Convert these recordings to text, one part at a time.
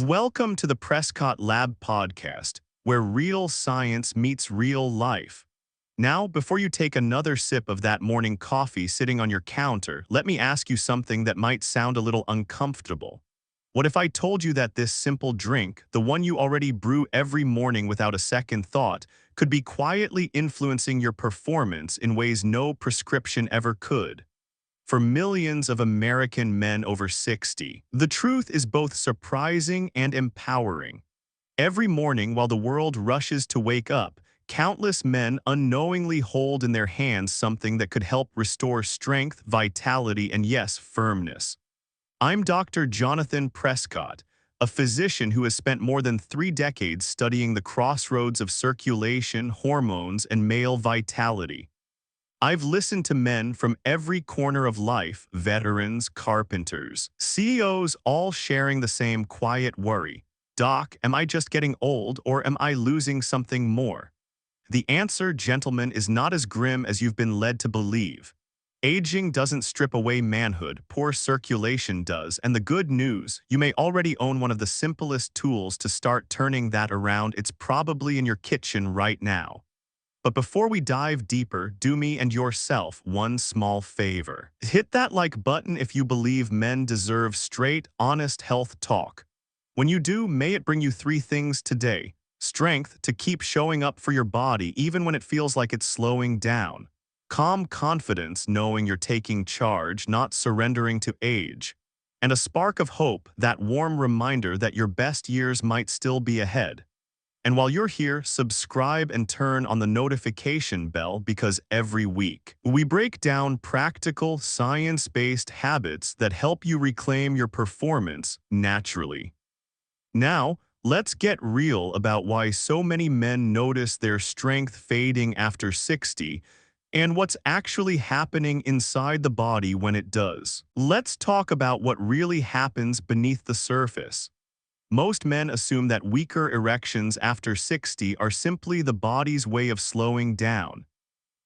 Welcome to the Prescott Lab podcast, where real science meets real life. Now, before you take another sip of that morning coffee sitting on your counter, let me ask you something that might sound a little uncomfortable. What if I told you that this simple drink, the one you already brew every morning without a second thought, could be quietly influencing your performance in ways no prescription ever could? For millions of American men over 60, the truth is both surprising and empowering. Every morning while the world rushes to wake up, countless men unknowingly hold in their hands something that could help restore strength, vitality, and yes, firmness. I'm Dr. Jonathan Prescott, a physician who has spent more than 3 decades studying the crossroads of circulation, hormones, and male vitality. I've listened to men from every corner of life, veterans, carpenters, CEOs, all sharing the same quiet worry. Doc, am I just getting old or am I losing something more? The answer, gentlemen, is not as grim as you've been led to believe. Aging doesn't strip away manhood, poor circulation does, and the good news, you may already own one of the simplest tools to start turning that around. It's probably in your kitchen right now. But before we dive deeper, do me and yourself one small favor. Hit that like button if you believe men deserve straight, honest health talk. When you do, may it bring you 3 things today. Strength to keep showing up for your body even when it feels like it's slowing down. Calm confidence knowing you're taking charge, not surrendering to age. And a spark of hope, that warm reminder that your best years might still be ahead. And while you're here, subscribe and turn on the notification bell because every week, we break down practical, science-based habits that help you reclaim your performance naturally. Now, let's get real about why so many men notice their strength fading after 60 and what's actually happening inside the body when it does. Let's talk about what really happens beneath the surface. Most men assume that weaker erections after 60 are simply the body's way of slowing down.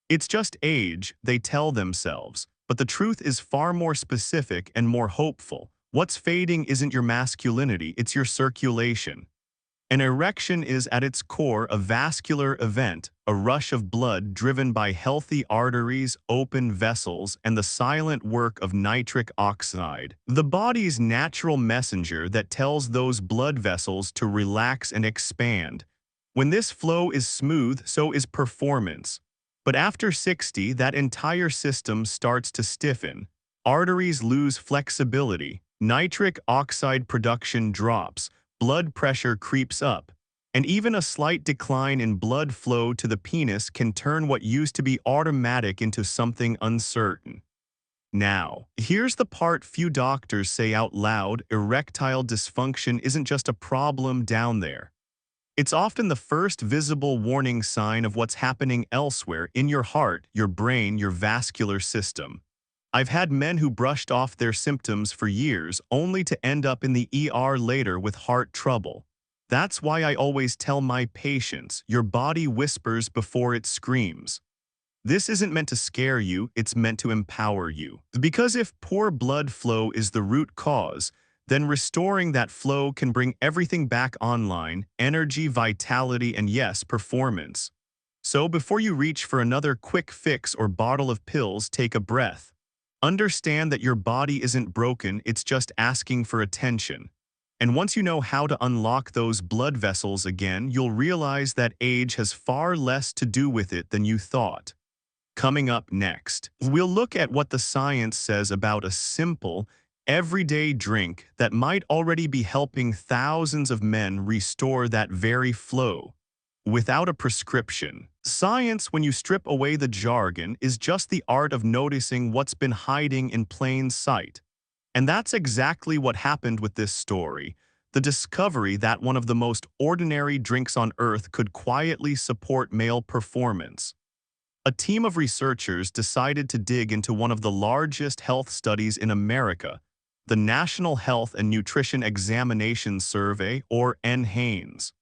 It's just age, they tell themselves, but the truth is far more specific and more hopeful. What's fading isn't your masculinity, it's your circulation. An erection is at its core a vascular event, a rush of blood driven by healthy arteries, open vessels, and the silent work of nitric oxide, the body's natural messenger that tells those blood vessels to relax and expand. When this flow is smooth, so is performance. But after 60, that entire system starts to stiffen. Arteries lose flexibility, nitric oxide production drops, blood pressure creeps up, and even a slight decline in blood flow to the penis can turn what used to be automatic into something uncertain. Now, here's the part few doctors say out loud: erectile dysfunction isn't just a problem down there. It's often the first visible warning sign of what's happening elsewhere in your heart, your brain, your vascular system. I've had men who brushed off their symptoms for years only to end up in the ER later with heart trouble. That's why I always tell my patients, your body whispers before it screams. This isn't meant to scare you, it's meant to empower you. Because if poor blood flow is the root cause, then restoring that flow can bring everything back online: energy, vitality, and yes, performance. So before you reach for another quick fix or bottle of pills, take a breath. Understand that your body isn't broken, it's just asking for attention. And once you know how to unlock those blood vessels again, you'll realize that age has far less to do with it than you thought. Coming up next, we'll look at what the science says about a simple, everyday drink that might already be helping thousands of men restore that very flow. Without a prescription. Science, when you strip away the jargon, is just the art of noticing what's been hiding in plain sight. And that's exactly what happened with this story: the discovery that one of the most ordinary drinks on earth could quietly support male performance. A team of researchers decided to dig into one of the largest health studies in America, the National Health and Nutrition Examination Survey, or NHANES.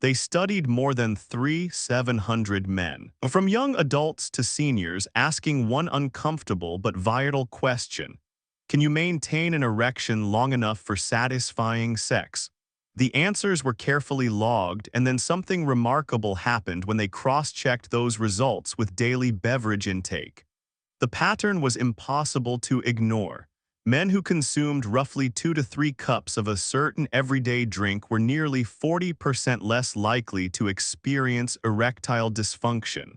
They studied more than 3,700 men, from young adults to seniors, asking one uncomfortable but vital question: can you maintain an erection long enough for satisfying sex? The answers were carefully logged, and then something remarkable happened when they cross-checked those results with daily beverage intake. The pattern was impossible to ignore. Men who consumed roughly 2 to 3 cups of a certain everyday drink were nearly 40% less likely to experience erectile dysfunction.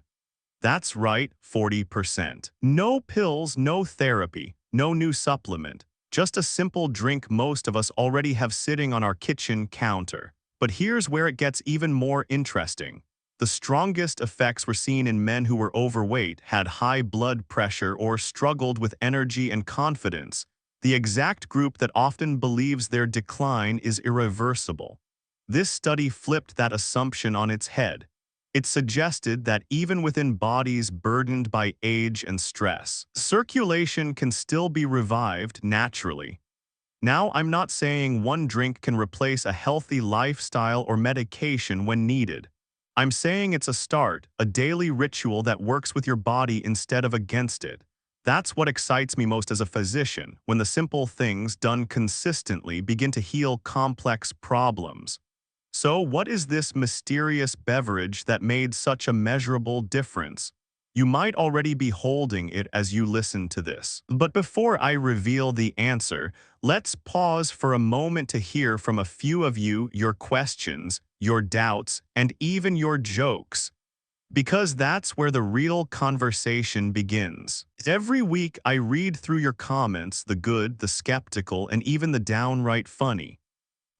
That's right, 40%. No pills, no therapy, no new supplement. Just a simple drink most of us already have sitting on our kitchen counter. But here's where it gets even more interesting. The strongest effects were seen in men who were overweight, had high blood pressure, or struggled with energy and confidence, the exact group that often believes their decline is irreversible. This study flipped that assumption on its head. It suggested that even within bodies burdened by age and stress, circulation can still be revived naturally. Now, I'm not saying one drink can replace a healthy lifestyle or medication when needed. I'm saying it's a start, a daily ritual that works with your body instead of against it. That's what excites me most as a physician, when the simple things done consistently begin to heal complex problems. So, what is this mysterious beverage that made such a measurable difference? You might already be holding it as you listen to this. But before I reveal the answer, let's pause for a moment to hear from a few of you your questions, your doubts, and even your jokes. Because that's where the real conversation begins. Every week I read through your comments, the good, the skeptical, and even the downright funny.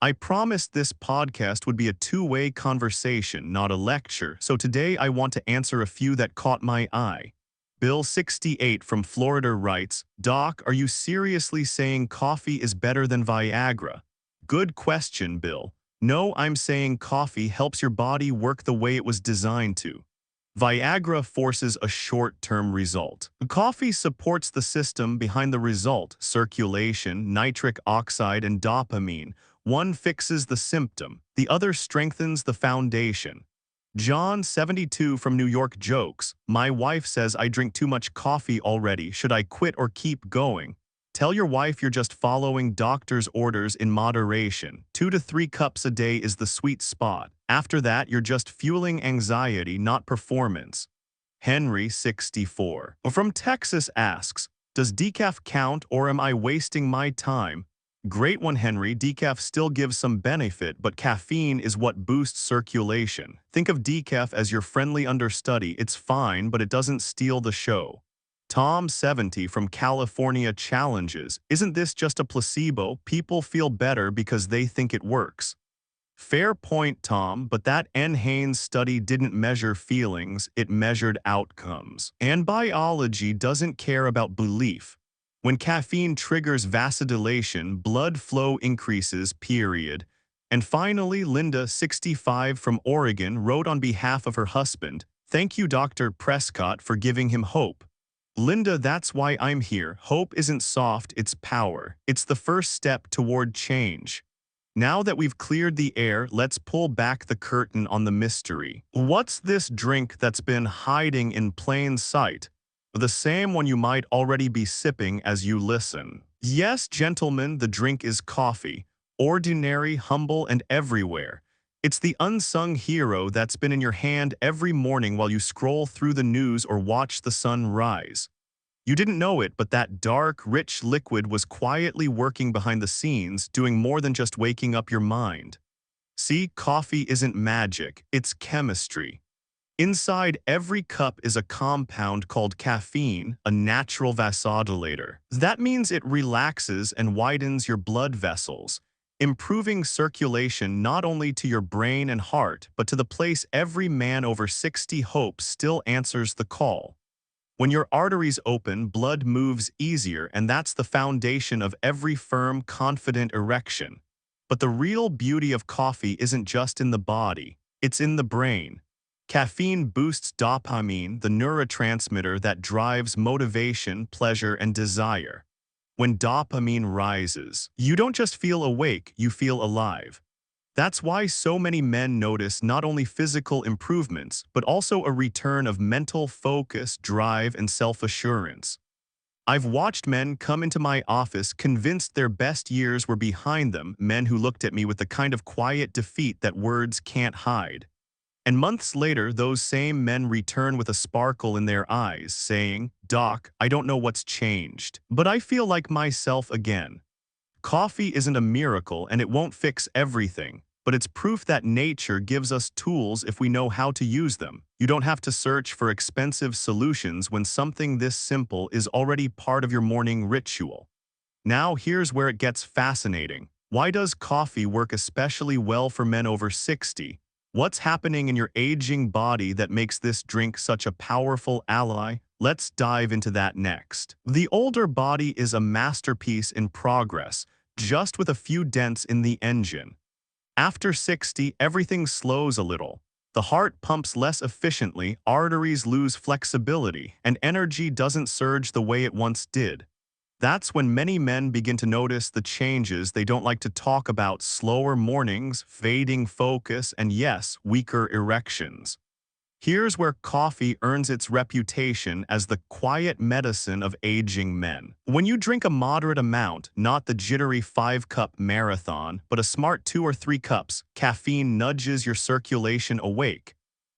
I promised this podcast would be a two-way conversation, not a lecture, so today I want to answer a few that caught my eye. Bill 68 from Florida writes, "Doc, are you seriously saying coffee is better than Viagra?" Good question, Bill. No, I'm saying coffee helps your body work the way it was designed to. Viagra forces a short-term result. Coffee supports the system behind the result, circulation, nitric oxide, and dopamine. One fixes the symptom, the other strengthens the foundation. John 72 from New York jokes, "My wife says I drink too much coffee already. Should I quit or keep going?" Tell your wife you're just following doctor's orders in moderation. 2 to 3 cups a day is the sweet spot. After that, you're just fueling anxiety, not performance. Henry 64 from Texas asks, "Does decaf count or am I wasting my time?" Great one, Henry. Decaf still gives some benefit, but caffeine is what boosts circulation. Think of decaf as your friendly understudy. It's fine, but it doesn't steal the show. Tom 70 from California challenges, "Isn't this just a placebo? People feel better because they think it works." Fair point, Tom, but that N. Haynes study didn't measure feelings, it measured outcomes. And biology doesn't care about belief. When caffeine triggers vasodilation, blood flow increases, period. And finally, Linda, 65 from Oregon, wrote on behalf of her husband, "Thank you, Dr. Prescott, for giving him hope." Linda, that's why I'm here. Hope isn't soft, it's power. It's the first step toward change. Now that we've cleared the air, let's pull back the curtain on the mystery. What's this drink that's been hiding in plain sight? The same one you might already be sipping as you listen. Yes, gentlemen, the drink is coffee. Ordinary, humble, and everywhere. It's the unsung hero that's been in your hand every morning while you scroll through the news or watch the sun rise. You didn't know it, but that dark, rich liquid was quietly working behind the scenes, doing more than just waking up your mind. See, coffee isn't magic, it's chemistry. Inside every cup is a compound called caffeine, a natural vasodilator. That means it relaxes and widens your blood vessels, improving circulation not only to your brain and heart, but to the place every man over 60 hopes still answers the call. When your arteries open, blood moves easier, and that's the foundation of every firm, confident erection. But the real beauty of coffee isn't just in the body, it's in the brain. Caffeine boosts dopamine, the neurotransmitter that drives motivation, pleasure, and desire. When dopamine rises, you don't just feel awake, you feel alive. That's why so many men notice not only physical improvements, but also a return of mental focus, drive, and self-assurance. I've watched men come into my office convinced their best years were behind them, men who looked at me with the kind of quiet defeat that words can't hide. And months later, those same men return with a sparkle in their eyes, saying, "Doc, I don't know what's changed, but I feel like myself again." Coffee isn't a miracle and it won't fix everything, but it's proof that nature gives us tools if we know how to use them. You don't have to search for expensive solutions when something this simple is already part of your morning ritual. Now here's where it gets fascinating. Why does coffee work especially well for men over 60? What's happening in your aging body that makes this drink such a powerful ally? Let's dive into that next. The older body is a masterpiece in progress, just with a few dents in the engine. After 60, everything slows a little. The heart pumps less efficiently, arteries lose flexibility, and energy doesn't surge the way it once did. That's when many men begin to notice the changes they don't like to talk about: slower mornings, fading focus, and yes, weaker erections. Here's where coffee earns its reputation as the quiet medicine of aging men. When you drink a moderate amount, not the jittery 5-cup marathon, but a smart 2 or 3 cups, caffeine nudges your circulation awake.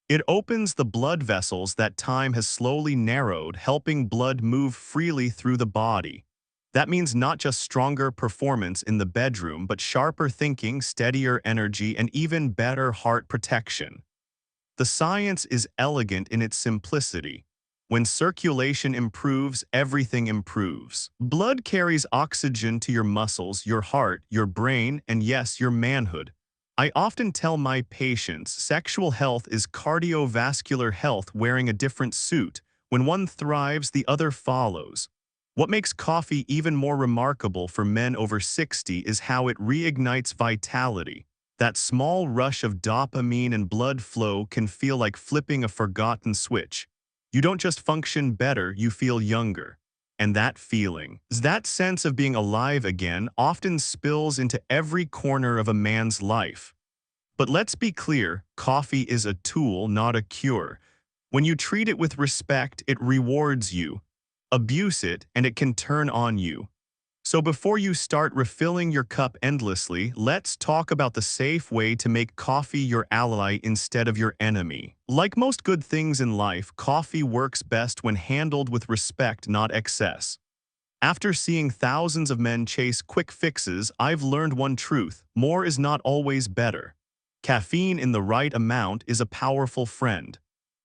It opens the blood vessels that time has slowly narrowed, helping blood move freely through the body. That means not just stronger performance in the bedroom, but sharper thinking, steadier energy, and even better heart protection. The science is elegant in its simplicity. When circulation improves, everything improves. Blood carries oxygen to your muscles, your heart, your brain, and yes, your manhood. I often tell my patients sexual health is cardiovascular health wearing a different suit. When one thrives, the other follows. What makes coffee even more remarkable for men over 60 is how it reignites vitality. That small rush of dopamine and blood flow can feel like flipping a forgotten switch. You don't just function better, you feel younger. And that feeling, that sense of being alive again, often spills into every corner of a man's life. But let's be clear, coffee is a tool, not a cure. When you treat it with respect, it rewards you. Abuse it, and it can turn on you. So before you start refilling your cup endlessly, let's talk about the safe way to make coffee your ally instead of your enemy. Like most good things in life, coffee works best when handled with respect, not excess. After seeing thousands of men chase quick fixes, I've learned one truth: more is not always better. Caffeine in the right amount is a powerful friend,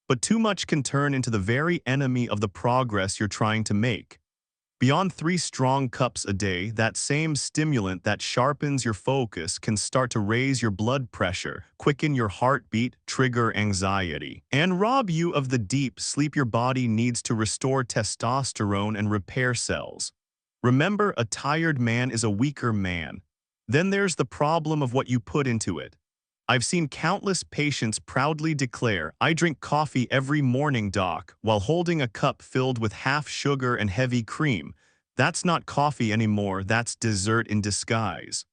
but too much can turn into the very enemy of the progress you're trying to make. Beyond 3 strong cups a day, that same stimulant that sharpens your focus can start to raise your blood pressure, quicken your heartbeat, trigger anxiety, and rob you of the deep sleep your body needs to restore testosterone and repair cells. Remember, a tired man is a weaker man. Then there's the problem of what you put into it. I've seen countless patients proudly declare, "I drink coffee every morning, doc," while holding a cup filled with half sugar and heavy cream. That's not coffee anymore, that's dessert in disguise.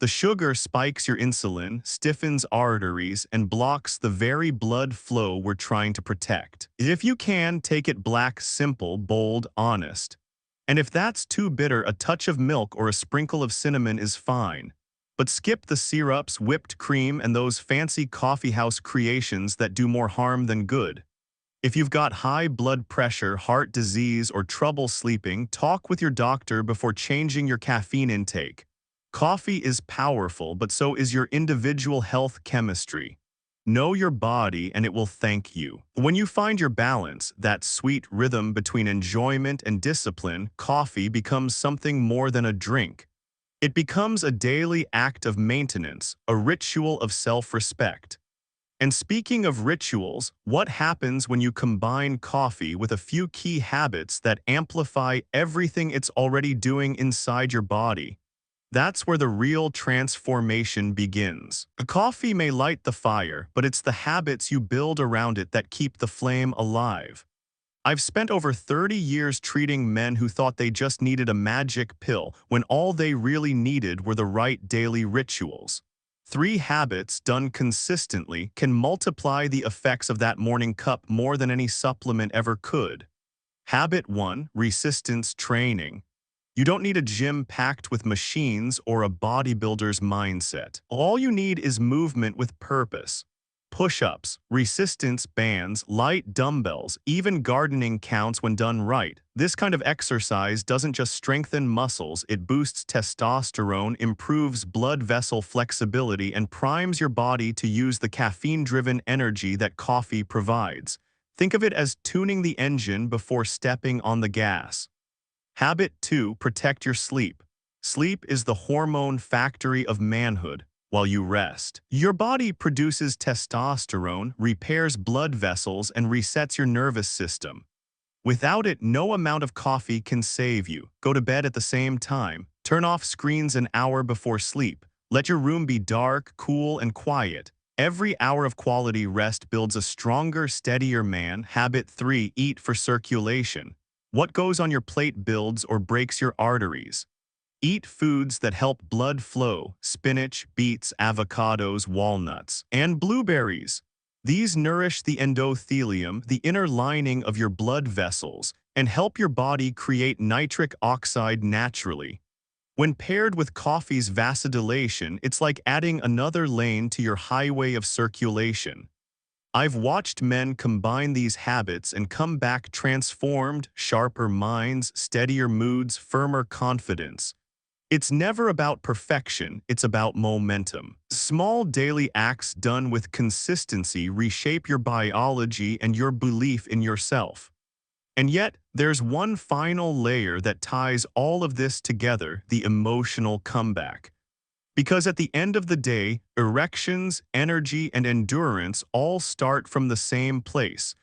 The sugar spikes your insulin, stiffens arteries, and blocks the very blood flow we're trying to protect. If you can, take it black, simple, bold, honest. And if that's too bitter, a touch of milk or a sprinkle of cinnamon is fine. But skip the syrups, whipped cream, and those fancy coffeehouse creations that do more harm than good. If you've got high blood pressure, heart disease, or trouble sleeping, talk with your doctor before changing your caffeine intake. Coffee is powerful, but so is your individual health chemistry. Know your body and it will thank you. When you find your balance, that sweet rhythm between enjoyment and discipline, coffee becomes something more than a drink. It becomes a daily act of maintenance, a ritual of self-respect. And speaking of rituals, what happens when you combine coffee with a few key habits that amplify everything it's already doing inside your body? That's where the real transformation begins. Coffee may light the fire, but it's the habits you build around it that keep the flame alive. I've spent over 30 years treating men who thought they just needed a magic pill when all they really needed were the right daily rituals. 3 habits done consistently can multiply the effects of that morning cup more than any supplement ever could. Habit 1. Resistance training. You don't need a gym packed with machines or a bodybuilder's mindset. All you need is movement with purpose. Push-ups, resistance bands, light dumbbells, even gardening counts when done right. This kind of exercise doesn't just strengthen muscles, it boosts testosterone, improves blood vessel flexibility, and primes your body to use the caffeine-driven energy that coffee provides. Think of it as tuning the engine before stepping on the gas. Habit 2. Protect your sleep. Sleep is the hormone factory of manhood. While you rest, your body produces testosterone, repairs blood vessels, and resets your nervous system. Without it, no amount of coffee can save you. Go to bed at the same time. Turn off screens an hour before sleep. Let your room be dark, cool, and quiet. Every hour of quality rest builds a stronger, steadier man. Habit 3. Eat for circulation. What goes on your plate builds or breaks your arteries. Eat foods that help blood flow: spinach, beets, avocados, walnuts, and blueberries. These nourish the endothelium, the inner lining of your blood vessels, and help your body create nitric oxide naturally. When paired with coffee's vasodilation, it's like adding another lane to your highway of circulation. I've watched men combine these habits and come back transformed: sharper minds, steadier moods, firmer confidence. It's never about perfection, it's about momentum. Small daily acts done with consistency reshape your biology and your belief in yourself. And yet, there's one final layer that ties all of this together: the emotional comeback. Because at the end of the day, erections, energy, and endurance all start from the same place: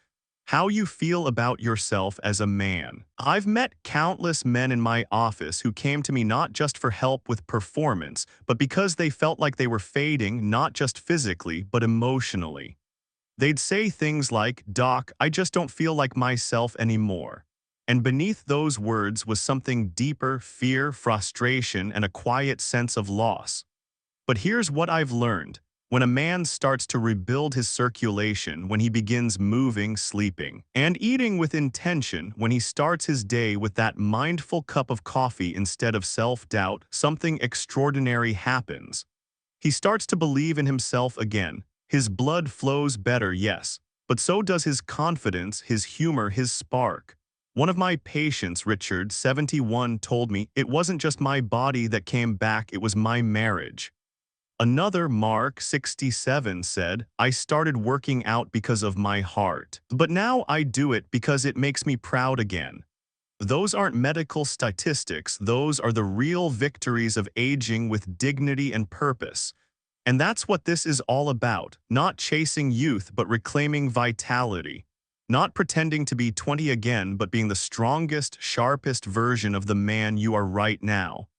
how you feel about yourself as a man. I've met countless men in my office who came to me not just for help with performance, but because they felt like they were fading, not just physically, but emotionally. They'd say things like, "Doc, I just don't feel like myself anymore." And beneath those words was something deeper: fear, frustration, and a quiet sense of loss. But here's what I've learned. When a man starts to rebuild his circulation, when he begins moving, sleeping, and eating with intention, when he starts his day with that mindful cup of coffee instead of self-doubt, something extraordinary happens. He starts to believe in himself again. His blood flows better, yes, but so does his confidence, his humor, his spark. One of my patients, Richard, 71, told me, "It wasn't just my body that came back, it was my marriage." Another, Mark, 67, said, "I started working out because of my heart, but now I do it because it makes me proud again." Those aren't medical statistics, those are the real victories of aging with dignity and purpose. And that's what this is all about: not chasing youth, but reclaiming vitality. Not pretending to be 20 again, but being the strongest, sharpest version of the man you are right now.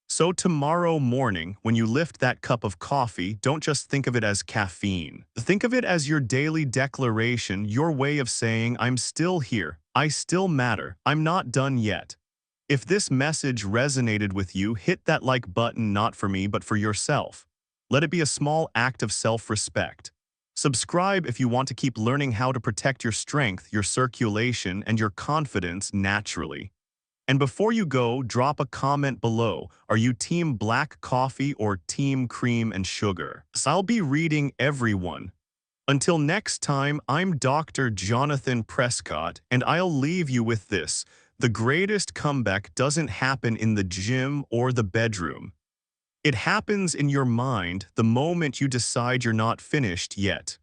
So tomorrow morning, when you lift that cup of coffee, don't just think of it as caffeine. Think of it as your daily declaration, your way of saying, "I'm still here, I still matter, I'm not done yet." If this message resonated with you, hit that like button, not for me, but for yourself. Let it be a small act of self-respect. Subscribe if you want to keep learning how to protect your strength, your circulation, and your confidence naturally. And before you go, drop a comment below. Are you team black coffee or team cream and sugar? So I'll be reading everyone. Until next time, I'm Dr. Jonathan Prescott, and I'll leave you with this: the greatest comeback doesn't happen in the gym or the bedroom. It happens in your mind the moment you decide you're not finished yet.